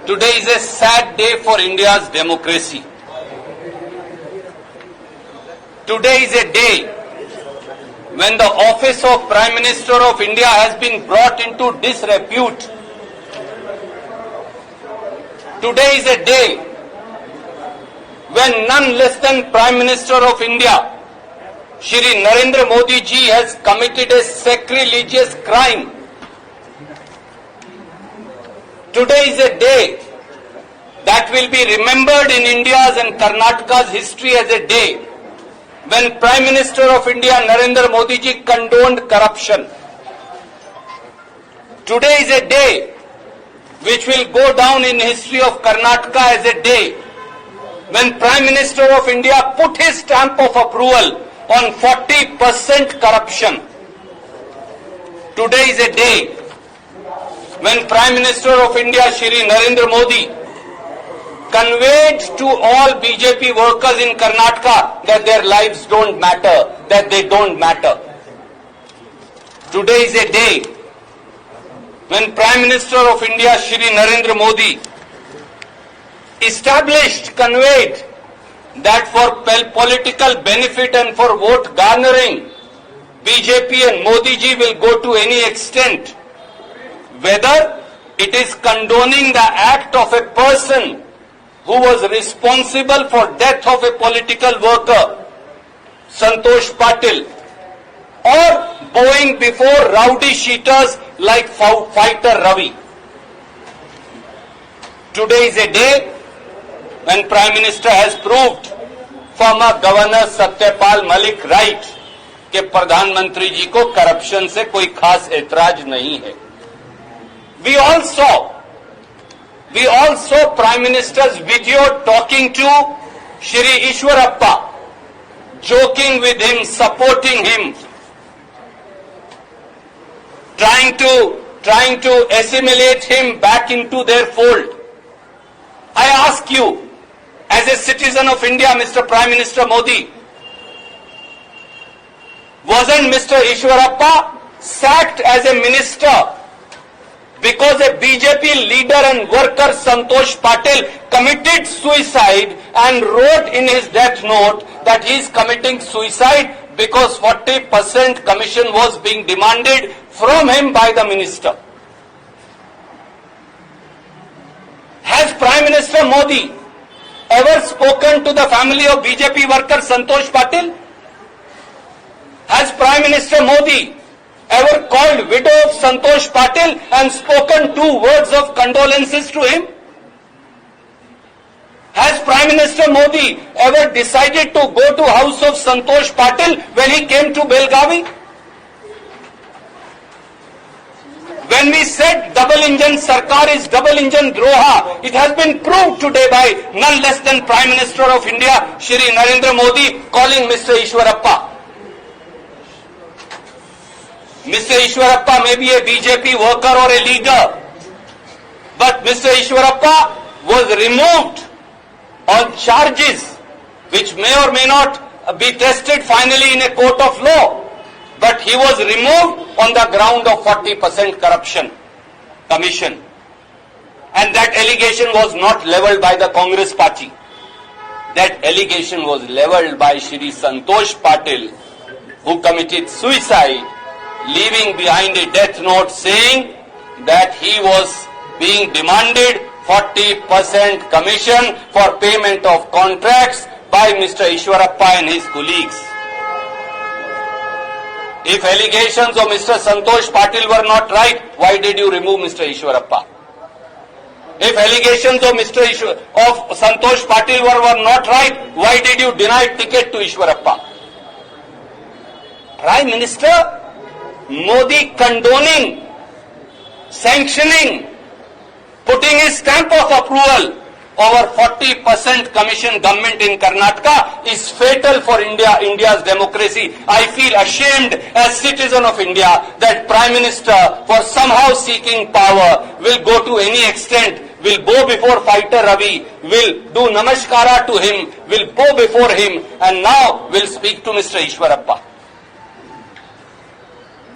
Today is a sad day for India's democracy. Today is a day when the office of Prime Minister of India has been brought into disrepute. Today is a day when none less than Prime Minister of India, Shri Narendra Modi ji, has committed a sacrilegious crime. Today is a day that will be remembered in India's and Karnataka's history as a day when Prime Minister of India Narendra Modi ji condoned corruption. Today is a day which will go down in history of Karnataka as a day when Prime Minister of India put his stamp of approval on 40% corruption. Today is a day when Prime Minister of India Shri Narendra Modi conveyed to all BJP workers in Karnataka that their lives don't matter, that they don't matter. Today is a day when Prime Minister of India Shri Narendra Modi conveyed that for political benefit and for vote garnering, BJP and Modi ji will go to any extent. Whether it is condoning the act of a person who was responsible for death of a political worker, Santosh Patil, or bowing before rowdy cheaters like fighter Ravi. Today is a day when Prime Minister has proved former Governor Satyapal Malik right कि प्रधानमंत्री जी को corruption से कोई खास ऐतराज नहीं है. We all saw Prime Minister's video talking to Shri Ishwarappa, joking with him, supporting him, trying to assimilate him back into their fold. I ask you, as a citizen of India, Mr. Prime Minister Modi, wasn't Mr. Ishwarappa sacked as a minister because a BJP leader and worker Santosh Patil committed suicide and wrote in his death note that he is committing suicide because 40% commission was being demanded from him by the minister? Has Prime Minister Modi ever spoken to the family of BJP worker Santosh Patil? Has Prime Minister Modi ever called widow of Santosh Patil and spoken 2 words of condolences to him? Has Prime Minister Modi ever decided to go to house of Santosh Patil when he came to Belgavi? When we said double engine Sarkar is double engine Droha, it has been proved today by none less than Prime Minister of India, Shri Narendra Modi, calling Mr. Ishwarappa. Mr. Ishwarappa may be a BJP worker or a leader, but Mr. Ishwarappa was removed on charges which may or may not be tested finally in a court of law, but he was removed on the ground of 40% corruption commission, and that allegation was not levelled by the Congress party. That allegation was levelled by Shri Santosh Patil, who committed suicide, leaving behind a death note saying that he was being demanded 40% commission for payment of contracts by Mr. Ishwarappa and his colleagues. If allegations of Mr. Santosh Patil were not right, why did you remove Mr. Ishwarappa? If allegations of Santosh Patil were not right, why did you deny ticket to Ishwarappa? Prime Minister Modi condoning, sanctioning, putting his stamp of approval over 40% commission government in Karnataka is fatal for India's democracy. I feel ashamed as citizen of India that Prime Minister, for somehow seeking power, will go to any extent, will bow before fighter Ravi, will do namaskara to him, will bow before him, and now will speak to Mr. Ishwarappa.